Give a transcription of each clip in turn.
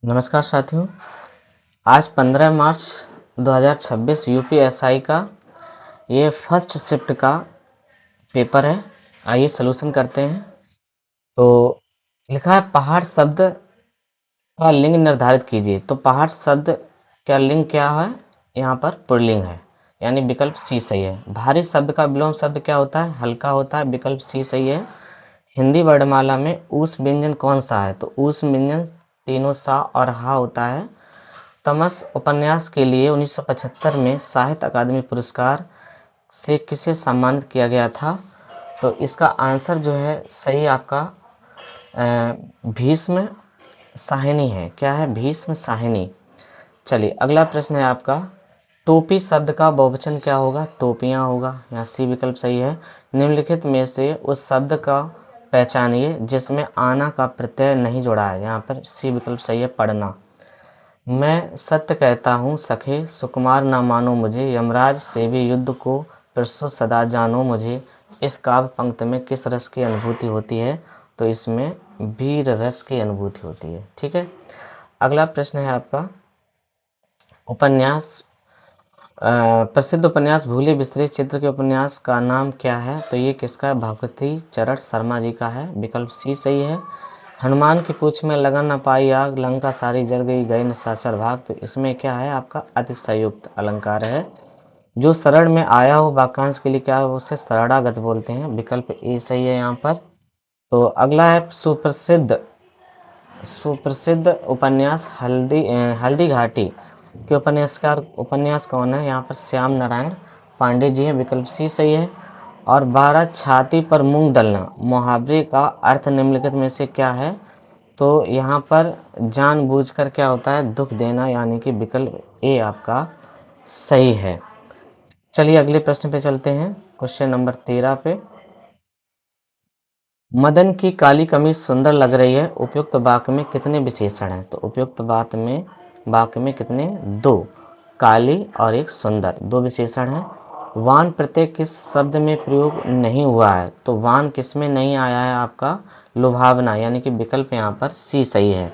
नमस्कार साथियों। आज 15 मार्च 2026 यूपीएसआई का ये फर्स्ट शिफ्ट का पेपर है। आइए सॉल्यूशन करते हैं। तो लिखा है पहाड़ शब्द का लिंग निर्धारित कीजिए। तो पहाड़ शब्द का लिंग क्या है? यहाँ पर पुल्लिंग है, यानी विकल्प सी सही है। भारी शब्द का विलोम शब्द क्या होता है? हल्का होता है, विकल्प सी सही है। हिंदी वर्णमाला में ऊष्म व्यंजन कौन सा है? तो ऊष्म व्यंजन तीनों सा और हा होता है। तमस उपन्यास के लिए 1975 में साहित्य अकादमी पुरस्कार से किसे सम्मानित किया गया था? तो इसका आंसर जो है सही आपका भीष्म साहिनी है। क्या है? भीष्म साहिनी। चलिए अगला प्रश्न है आपका, टोपी शब्द का बहुवचन क्या होगा? टोपियाँ होगा। यहाँ सी विकल्प सही है। निम्नलिखित में से उस शब्द का पहचानिए जिसमें आना का प्रत्यय नहीं जुड़ा है। यहाँ पर सी विकल्प सही है, पढ़ना। मैं सत्य कहता हूँ सखे, सुकुमार ना मानो मुझे, यमराज से भी युद्ध को प्रस्तुत सदा जानो मुझे। इस काव्य पंक्ति में किस रस की अनुभूति होती है? तो इसमें वीर रस की अनुभूति होती है। ठीक है। अगला प्रश्न है आपका, उपन्यास प्रसिद्ध उपन्यास भूले बिसरे चित्र के उपन्यास का नाम क्या है? तो ये किसका है? भगवती चरण शर्मा जी का है। विकल्प सी सही है। हनुमान की पूंछ में लगन न पाई आग, लंका सारी जल गई गए निशाचर भाग। तो इसमें क्या है आपका? अतिशयोक्त अलंकार है। जो शरण में आया हो वाक्यांश के लिए क्या है? उसे शरणागत बोलते हैं। विकल्प ए सही है यहाँ पर। तो अगला है सुप्रसिद्ध उपन्यास हल्दी घाटी के उपन्यास कौन है? यहाँ पर श्याम नारायण पांडे जी हैं। विकल्प सी सही है। और 12 छाती पर मूंग दलना मुहावरे का अर्थ निम्नलिखित में से क्या है? तो यहाँ पर जानबूझकर क्या होता है? दुख देना, यानी कि विकल्प ए आपका सही है। चलिए अगले प्रश्न पे चलते हैं, क्वेश्चन नंबर 13 पे। मदन की काली कमीज सुंदर लग रही है, उपयुक्त वाक्य में कितने विशेषण हैं? तो उपयुक्त वाक्य में कितने? 2। काली और एक सुंदर, 2 विशेषण हैं। वान प्रत्यय किस शब्द में प्रयोग नहीं हुआ है? तो वान किस में नहीं आया है आपका? लुभावना, यानी कि विकल्प यहाँ पर सी सही है।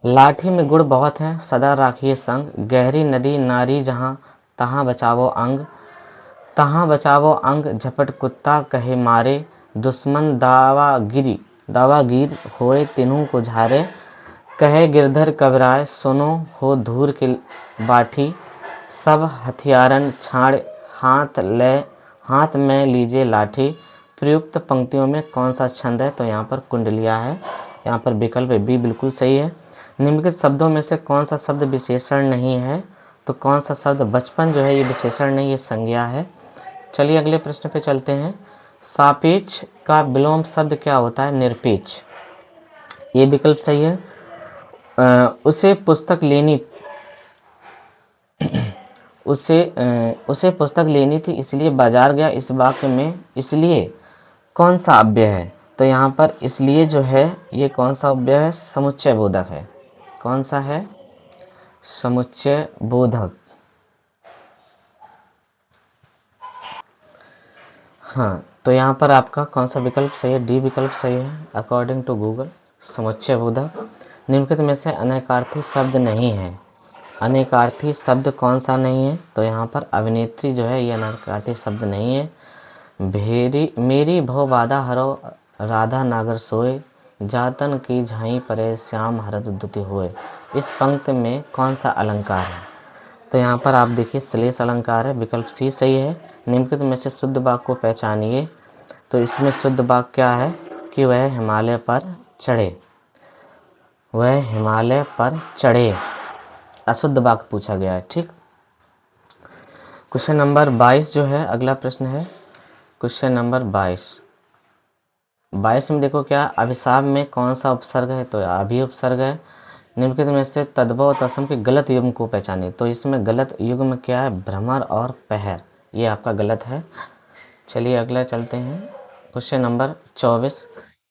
लाठी में गुड़ बहुत है, सदा राखिए संग, गहरी नदी नारी जहाँ तहाँ बचावो अंग, झपट कुत्ता कहे मारे, दुश्मन दावागीर होए तिन्हों को झारे, कहे गिरधर कबराए सुनो हो धूर की बाठी, सब हथियारन छाड़ हाथ में लीजिए लाठी। प्रयुक्त पंक्तियों में कौन सा छंद है? तो यहाँ पर कुंडलिया है। यहाँ पर विकल्प बी बिल्कुल सही है। निम्नलिखित शब्दों में से कौन सा शब्द विशेषण नहीं है? तो कौन सा शब्द? बचपन जो है ये विशेषण नहीं, ये संज्ञा है। चलिए अगले प्रश्न पे चलते हैं। सापेक्ष का विलोम शब्द क्या होता है? निरपेक्ष, ये विकल्प सही है। उसे पुस्तक लेनी थी इसलिए बाजार गया, इस वाक्य में इसलिए कौन सा अव्यय है? तो यहाँ पर इसलिए जो है ये कौन सा अव्यय है? समुच्चय बोधक है। कौन सा है? समुच्चय बोधक। हाँ, तो यहाँ पर आपका कौन सा विकल्प सही है? डी विकल्प सही है अकॉर्डिंग टू गूगल, समुच्चय बोधक। निम्नलिखित में से अनेकार्थी शब्द नहीं है। अनेकार्थी शब्द कौन सा नहीं है? तो यहाँ पर अभिनेत्री जो है ये अनेकार्थी शब्द नहीं है। मेरी भव बाधा हरो राधा नागर सोए, जातन की झाई परे श्याम हरद दुति होए। इस पंक्ति में कौन सा अलंकार है? तो यहाँ पर आप देखिए श्लेष अलंकार है। विकल्प सी सही है। निम्नलिखित में से शुद्ध वाक्य को पहचानिए। तो इसमें शुद्ध वाक्य क्या है? कि वह हिमालय पर चढ़े। अशुद्ध वाक्य पूछा गया है। ठीक। क्वेश्चन नंबर 22 जो है अगला प्रश्न है, क्वेश्चन नंबर 22 में देखो क्या, अभिशाप में कौन सा उपसर्ग है? तो अभी उपसर्ग है। निम्नलिखित में से तद्भव और तत्सम के गलत युग्म को पहचाने। तो इसमें गलत युग्म क्या है? भ्रमर और पहर, ये आपका गलत है। चलिए अगला चलते हैं, क्वेश्चन नंबर 24।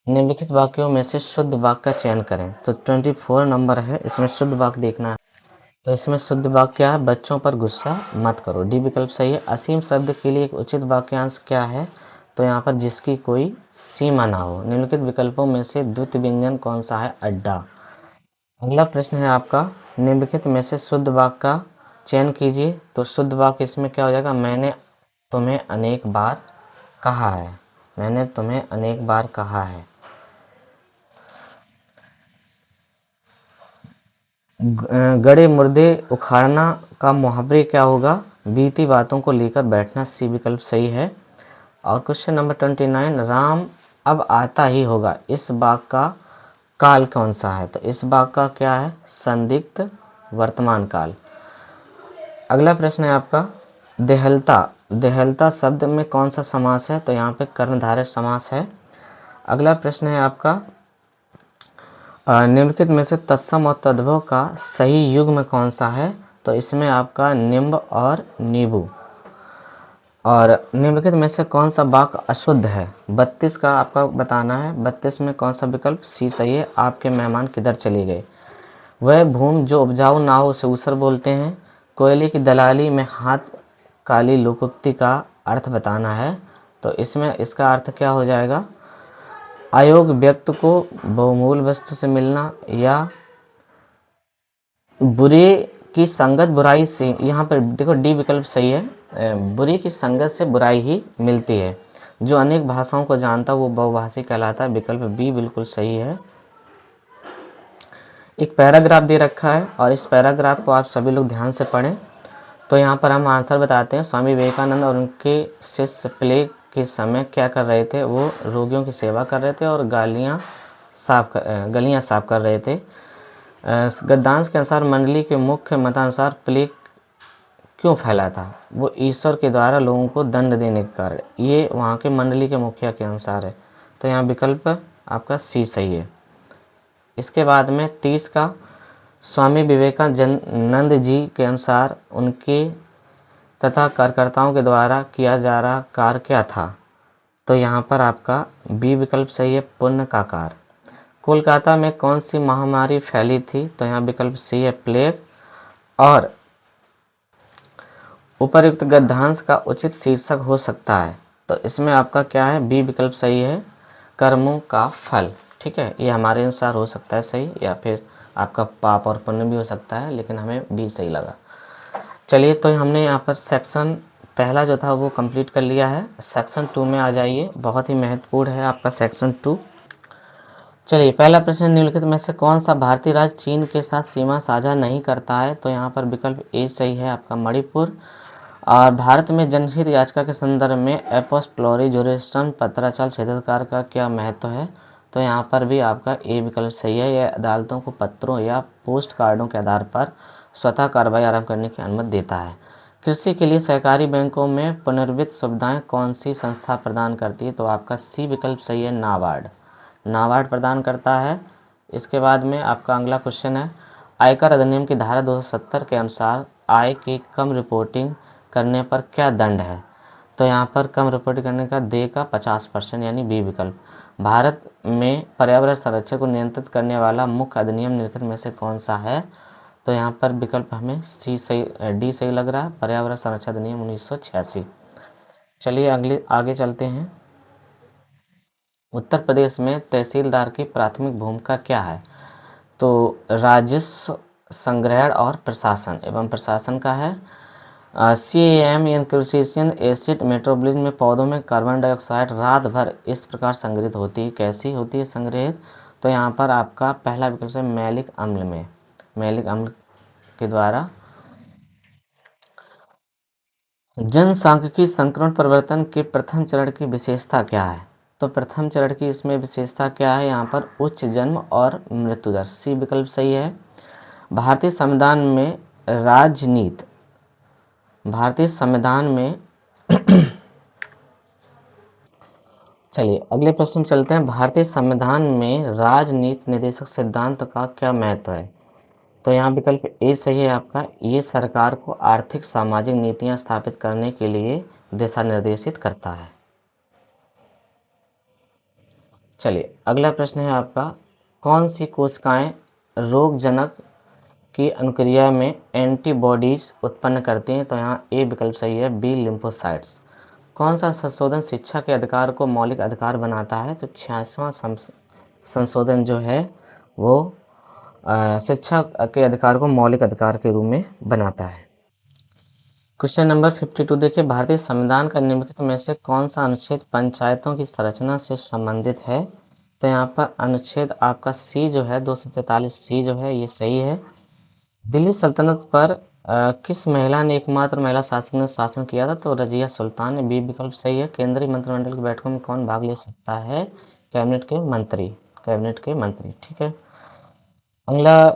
निम्नलिखित वाक्यों में से शुद्ध वाक्य का चयन करें। तो 24 नंबर है, इसमें शुद्ध वाक्य देखना है। तो इसमें शुद्ध वाक्य क्या है? बच्चों पर गुस्सा मत करो, डी विकल्प सही है। असीम शब्द के लिए एक उचित वाक्यांश क्या है? तो यहाँ पर जिसकी कोई सीमा ना हो। निम्नलिखित विकल्पों में से द्वितीय व्यंजन कौन सा है? अड्डा। अगला प्रश्न है आपका, निम्नलिखित में से शुद्ध वाक्य का चयन कीजिए। तो शुद्ध वाक्य इसमें क्या हो जाएगा, मैंने तुम्हें अनेक बार कहा है, मैंने तुम्हें अनेक बार कहा है। गड़े मुर्दे उखाड़ना का मुहावरे क्या होगा, बीती बातों को लेकर बैठना, सी विकल्प सही है। और क्वेश्चन नंबर 29, राम अब आता ही होगा, इस बाग का काल कौन सा है। तो इस बाग का क्या है, संदिग्ध वर्तमान काल। अगला प्रश्न है आपका, देहलता, देहलता शब्द में कौन सा समास है। तो यहाँ पे कर्मधारय समास है। अगला प्रश्न है आपका, निम्नलिखित में से तत्सम और तद्भव का सही युग्म कौन सा है। तो इसमें आपका निम्ब और नींबू। और निम्नलिखित में से कौन सा वाक्य अशुद्ध है, 32 का आपका बताना है। 32 में कौन सा विकल्प सी सही है। आपके मेहमान किधर चले गए, वह भूमि जो उपजाऊ ना हो उसे ऊसर बोलते हैं। कोयले की दलाली में हाथ काली लोकोक्ति का अर्थ बताना है। तो इसमें इसका अर्थ क्या हो जाएगा, अयोग्य व्यक्ति को बहुमूल्य वस्तु से मिलना, या बुरे की संगत बुराई से, यहाँ पर देखो डी विकल्प सही है, बुरी की संगत से बुराई ही मिलती है। जो अनेक भाषाओं को जानता वो बहुभाषी कहलाता है, विकल्प बी बिल्कुल सही है। एक पैराग्राफ दे रखा है और इस पैराग्राफ को आप सभी लोग ध्यान से पढ़ें। तो यहाँ पर हम आंसर बताते हैं। स्वामी विवेकानंद और उनके शिष्य प्लेग के समय क्या कर रहे थे, वो रोगियों की सेवा कर रहे थे और गलियाँ साफ कर रहे थे। गद्यांश के अनुसार मंडली के मुख्य मतानुसार प्लेग क्यों फैला था, वो ईश्वर के द्वारा लोगों को दंड देने के कारण। ये वहाँ के मंडली के मुखिया के अनुसार है। तो यहाँ विकल्प आपका सी सही है। इसके बाद में 30 का, स्वामी विवेकानंद जी के अनुसार उनके तथा कार्यकर्ताओं के द्वारा किया जा रहा कार्य क्या था। तो यहाँ पर आपका बी विकल्प सही है, पुण्य का कार्य। कोलकाता में कौन सी महामारी फैली थी। तो यहाँ विकल्प सी है, प्लेग। और उपर्युक्त गद्यांश का उचित शीर्षक हो सकता है। तो इसमें आपका क्या है, बी विकल्प सही है, कर्मों का फल। ठीक है, ये हमारे अनुसार हो सकता है सही, या फिर आपका पाप और पुण्य भी हो सकता है, लेकिन हमें बी सही लगा। चलिए, तो हमने यहाँ पर सेक्शन पहला जो था वो कंप्लीट कर लिया है। सेक्शन 2 में आ जाइए, बहुत ही महत्वपूर्ण है आपका सेक्शन 2। चलिए, पहला प्रश्न, निम्नलिखित में से कौन सा भारतीय राज्य चीन के साथ सीमा साझा नहीं करता है। तो यहाँ पर विकल्प ए सही है, आपका मणिपुर। और भारत में जनहित याचिका के संदर्भ में एपोस्टोलरी जुरिस्डिक्शन पत्राचार क्षेत्राधिकार का क्या महत्व है। तो यहाँ पर भी आपका ए विकल्प सही है। यह अदालतों को पत्रों या पोस्ट कार्डों के आधार पर स्वतः कार्रवाई आरंभ करने की अनुमति देता है। कृषि के लिए सहकारी बैंकों में पुनर्वित्त सुविधाएं कौन सी संस्था प्रदान करती है। तो आपका सी विकल्प सही है, नाबार्ड। नाबार्ड प्रदान करता है। इसके बाद में आपका अगला क्वेश्चन है, आयकर अधिनियम की धारा 270 के अनुसार आय की कम रिपोर्टिंग करने पर क्या दंड है। तो यहाँ पर कम रिपोर्ट करने का दे का 50%, यानी बी विकल्प। भारत में पर्यावरण संरक्षण को नियंत्रित करने वाला मुख्य अधिनियम निम्नलिखित में से कौन सा है। तो यहाँ पर विकल्प हमें सी सही, डी सही लग रहा है, पर्यावरण संरक्षण अधिनियम 1986। चलिए आगे चलते हैं। उत्तर प्रदेश में तहसीलदार की प्राथमिक भूमिका क्या है। तो राजस्व संग्रहण और प्रशासन एवं प्रशासन का है। CAM इंक्रूसिशन एसिड मेट्रोबोलिज्म में पौधों में कार्बन डाइऑक्साइड रात भर इस प्रकार संग्रहित होती है, कैसी होती है संग्रहित। तो यहाँ पर आपका पहला विकल्प है, मैलिक अम्ल में, मैलिक अम्ल के द्वारा। जनसांख्यिकी संक्रमण परिवर्तन के प्रथम चरण की विशेषता क्या है। तो प्रथम चरण की इसमें विशेषता क्या है, यहाँ पर उच्च जन्म और मृत्यु दर, सी विकल्प सही है। भारतीय संविधान में राजनीति, भारतीय संविधान में चलिए अगले प्रश्न चलते हैं। भारतीय संविधान में राजनीति निर्देशक सिद्धांत का क्या महत्व है। तो यहाँ विकल्प ए सही है आपका, ये सरकार को आर्थिक सामाजिक नीतियाँ स्थापित करने के लिए दिशा निर्देशित करता है। चलिए अगला प्रश्न है आपका, कौन सी कोशिकाएं रोगजनक की अनुक्रिया में एंटीबॉडीज उत्पन्न करती हैं। तो यहाँ ए विकल्प सही है, बी लिम्फोसाइट्स। कौन सा संशोधन शिक्षा के अधिकार को मौलिक अधिकार बनाता है। तो 86वां संशोधन जो है वो शिक्षा के अधिकार को मौलिक अधिकार के रूप में बनाता है। क्वेश्चन नंबर 52 देखिए, भारतीय संविधान का निम्नलिखित में से कौन सा अनुच्छेद पंचायतों की संरचना से संबंधित है? तो यहाँ पर अनुच्छेद आपका सी जो है 243 सी जो है ये सही है। दिल्ली सल्तनत पर किस महिला ने एकमात्र महिला शासक ने शासन किया था? तो रजिया सुल्तान ने। बी विकल्प सही है। केंद्रीय मंत्रिमंडल की बैठकों में कौन भाग ले सकता है? कैबिनेट के मंत्री। कैबिनेट के मंत्री, ठीक है। अगला,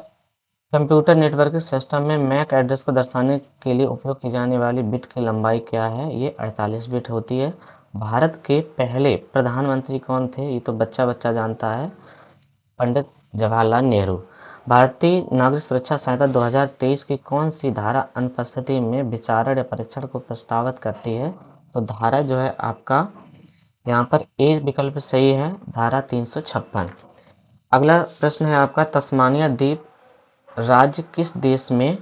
कंप्यूटर नेटवर्किंग सिस्टम में मैक एड्रेस को दर्शाने के लिए उपयोग की जाने वाली बिट की लंबाई क्या है? ये 48 बिट होती है। भारत के पहले प्रधानमंत्री कौन थे? ये तो बच्चा बच्चा जानता है, पंडित जवाहरलाल नेहरू। भारतीय नागरिक सुरक्षा संहिता 2023 की कौन सी धारा अनुपस्थिति में विचारण या परीक्षण को प्रस्तावित करती है? तो धारा जो है आपका यहाँ पर ए विकल्प सही है, धारा 356। अगला प्रश्न है आपका, तस्मानिया द्वीप राज्य किस देश में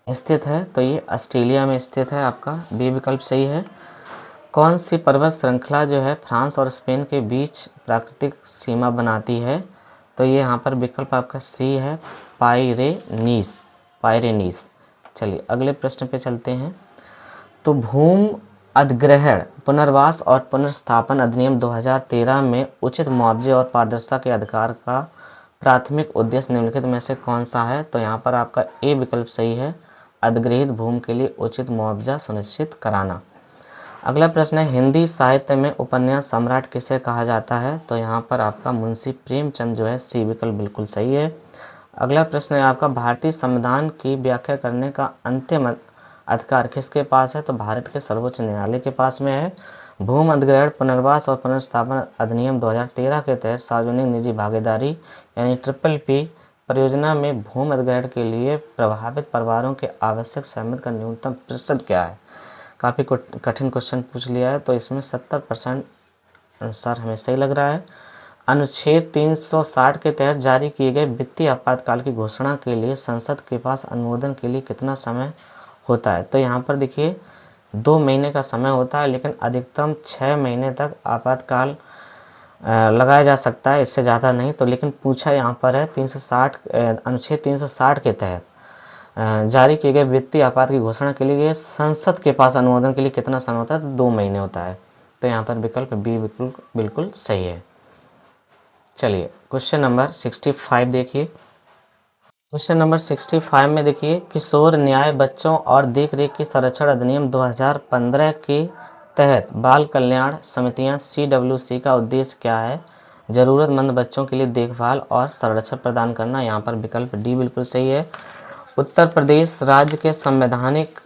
स्थित है? तो ये ऑस्ट्रेलिया में स्थित है, आपका बी विकल्प सही है। कौन सी पर्वत श्रृंखला जो है फ्रांस और स्पेन के बीच प्राकृतिक सीमा बनाती है? तो ये यहाँ पर विकल्प आपका सी है, पाइरेनीस। पाइरेनीस। चलिए अगले प्रश्न पे चलते हैं। तो भूमि अधिग्रहण, पुनर्वास और पुनर्स्थापन अधिनियम 2013 में उचित मुआवजे और पारदर्शिता के अधिकार का प्राथमिक उद्देश्य निम्नलिखित में से कौन सा है? तो यहाँ पर आपका ए विकल्प सही है, अधिग्रहित भूमि के लिए उचित मुआवजा सुनिश्चित कराना। अगला प्रश्न है, हिंदी साहित्य में उपन्यास सम्राट किसे कहा जाता है? तो यहाँ पर आपका मुंशी प्रेमचंद जो है, सी विकल्प बिल्कुल सही है। अगला प्रश्न है आपका, भारतीय संविधान की व्याख्या करने का अंतिम अधिकार किसके पास है? तो भारत के सर्वोच्च न्यायालय के पास में है। भूमि अधिग्रहण, पुनर्वास और पुनर्स्थापन अधिनियम 2013 के तहत सार्वजनिक निजी भागीदारी यानी PPP परियोजना में भूमि अधिग्रहण के लिए प्रभावित परिवारों के आवश्यक सहमति का न्यूनतम प्रतिशत क्या है? काफ़ी कठिन क्वेश्चन पूछ लिया है, तो इसमें 70% आंसर हमें सही लग रहा है। अनुच्छेद 360 के तहत जारी किए गए वित्तीय आपातकाल की घोषणा के लिए संसद के पास अनुमोदन के लिए कितना समय होता है? तो यहाँ पर देखिए 2 महीने का समय होता है, लेकिन अधिकतम 6 महीने तक आपातकाल लगाया जा सकता है, इससे ज़्यादा नहीं। तो लेकिन पूछा यहाँ पर है 360 अनुच्छेद 360 के तहत जारी किए गए वित्तीय आपात की घोषणा के लिए संसद के पास अनुमोदन के लिए कितना समय होता है? तो 2 महीने होता है। तो यहाँ पर विकल्प बी बिल्कुल सही है। चलिए क्वेश्चन नंबर 65 देखिए। क्वेश्चन नंबर 65 में देखिए, किशोर न्याय, बच्चों और देखरेख की संरक्षण अधिनियम 2015 के तहत बाल कल्याण समितियां CWC का उद्देश्य क्या है? ज़रूरतमंद बच्चों के लिए देखभाल और संरक्षण प्रदान करना। यहाँ पर विकल्प डी बिल्कुल सही है। उत्तर प्रदेश राज्य के संवैधानिक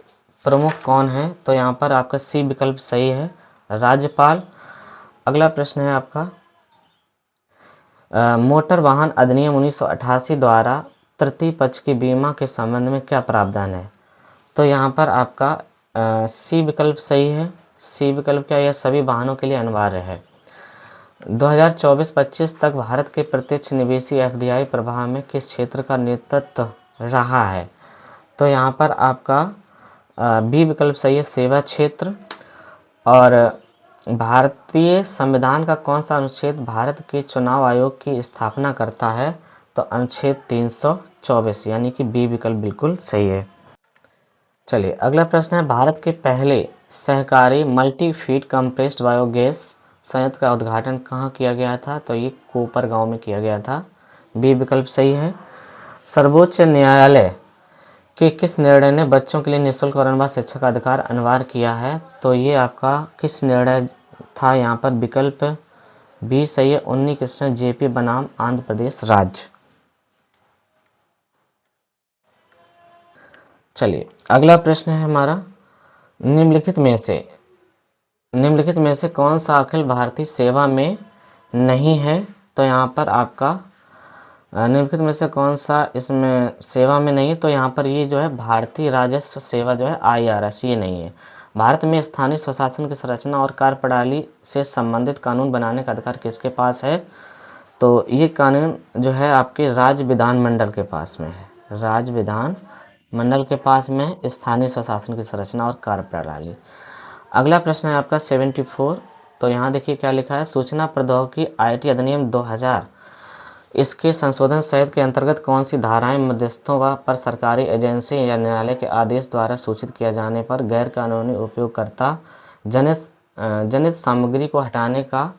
प्रमुख कौन है? तो यहाँ पर आपका सी विकल्प सही है, राज्यपाल। अगला प्रश्न है आपका, मोटर वाहन अधिनियम 1988 द्वारा तृतीय पक्ष की बीमा के संबंध में क्या प्रावधान है? तो यहाँ पर आपका सी विकल्प सही है। सी विकल्प क्या, यह सभी वाहनों के लिए अनिवार्य है। 2024-25 तक भारत के प्रत्यक्ष निवेशी FDI प्रवाह में किस क्षेत्र का नेतृत्व रहा है? तो यहाँ पर आपका बी विकल्प सही है, सेवा क्षेत्र। और भारतीय संविधान का कौन सा अनुच्छेद भारत के चुनाव आयोग की स्थापना करता है? तो अनुच्छेद 324, यानी कि बी विकल्प बिल्कुल सही है। चलिए अगला प्रश्न है, भारत के पहले सहकारी मल्टी फीड कंप्रेस्ड बायोगैस संयंत्र का उद्घाटन कहाँ किया गया था? तो ये कोपर गांव में किया गया था, बी विकल्प सही है। सर्वोच्च न्यायालय के किस निर्णय ने बच्चों के लिए निःशुल्क और अनुवाद शिक्षा का अधिकार अनिवार्य किया है? तो ये आपका किस निर्णय था? यहाँ पर विकल्प बी सही है, उन्नी कृष्ण JP बनाम आंध्र प्रदेश राज्य। चलिए अगला प्रश्न है हमारा, निम्नलिखित में से कौन सा अखिल भारतीय सेवा में नहीं है? तो यहाँ पर आपका निम्नलिखित में से कौन सा इसमें सेवा में नहीं है? तो यहाँ पर ये जो है भारतीय राजस्व सेवा जो है IRS, ये नहीं है। भारत में स्थानीय स्वशासन की संरचना और कार्यप्रणाली से संबंधित कानून बनाने का अधिकार किसके पास है? तो ये कानून जो है आपके राज्य विधानमंडल के पास में है। राज्य विधान मंडल के पास में स्थानीय स्वशासन की संरचना और कार्यप्रणाली। अगला प्रश्न है आपका 74। तो यहाँ देखिए क्या लिखा है, सूचना प्रौद्योगिकी IT अधिनियम 2000 इसके संशोधन सहित के अंतर्गत कौन सी धाराएं मध्यस्थों पर सरकारी एजेंसी या न्यायालय के आदेश द्वारा सूचित किया जाने पर गैर कानूनी उपयोगकर्ता जनित सामग्री को हटाने का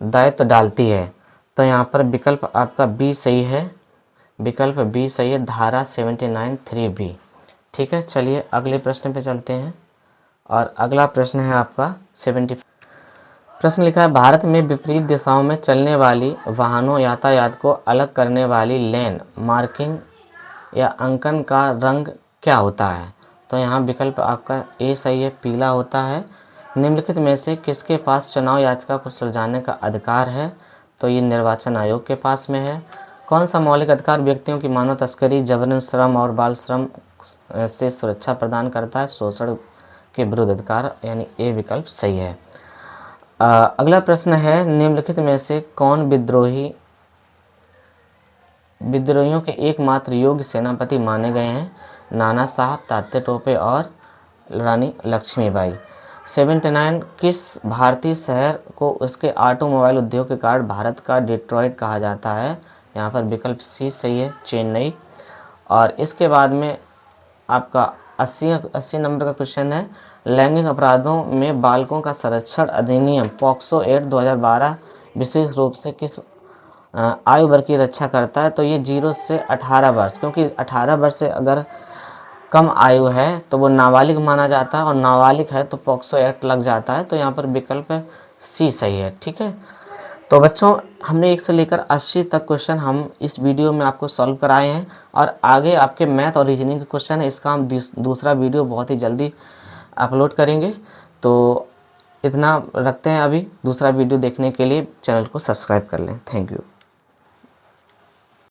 दायित्व डालती है? तो यहाँ पर विकल्प आपका बी सही है, विकल्प बी सही है, धारा 79(3)(b। ठीक है, चलिए अगले प्रश्न पे चलते हैं और अगला प्रश्न है आपका 70। प्रश्न लिखा है, भारत में विपरीत दिशाओं में चलने वाली वाहनों यातायात को अलग करने वाली लेन मार्किंग या अंकन का रंग क्या होता है? तो यहाँ विकल्प आपका ए सही है, पीला होता है। निम्नलिखित में से किसके पास चुनाव याचिका को सुलझाने का अधिकार है? तो ये निर्वाचन आयोग के पास में है। कौन सा मौलिक अधिकार व्यक्तियों की मानव तस्करी, जबरन श्रम और बाल श्रम से सुरक्षा प्रदान करता है? शोषण के विरुद्ध अधिकार, यानी ए विकल्प सही है। अगला प्रश्न है, निम्नलिखित में से कौन विद्रोहियों के एकमात्र योग्य सेनापति माने गए हैं? नाना साहब, तात्या टोपे और रानी लक्ष्मीबाई। 79 किस भारतीय शहर को उसके ऑटोमोबाइल उद्योग के कारण भारत का डिट्रॉइट कहा जाता है? यहाँ पर विकल्प सी सही है, चेन्नई। और इसके बाद में आपका 80 नंबर का क्वेश्चन है, लैंगिक अपराधों में बालकों का संरक्षण अधिनियम पॉक्सो एक्ट 2012 विशेष रूप से किस आयु वर्ग की रक्षा करता है? तो ये 0 से 18 वर्ष, क्योंकि 18 वर्ष से अगर कम आयु है तो वो नाबालिग माना जाता है और नाबालिग है तो पॉक्सो एक्ट लग जाता है। तो यहाँ पर विकल्प सी सही है। ठीक है, तो बच्चों हमने 1 से लेकर 80 तक क्वेश्चन हम इस वीडियो में आपको सॉल्व कराए हैं और आगे आपके मैथ और रीजनिंग के क्वेश्चन है, इसका हम दूसरा वीडियो बहुत ही जल्दी अपलोड करेंगे। तो इतना रखते हैं, अभी दूसरा वीडियो देखने के लिए चैनल को सब्सक्राइब कर लें। Thank you.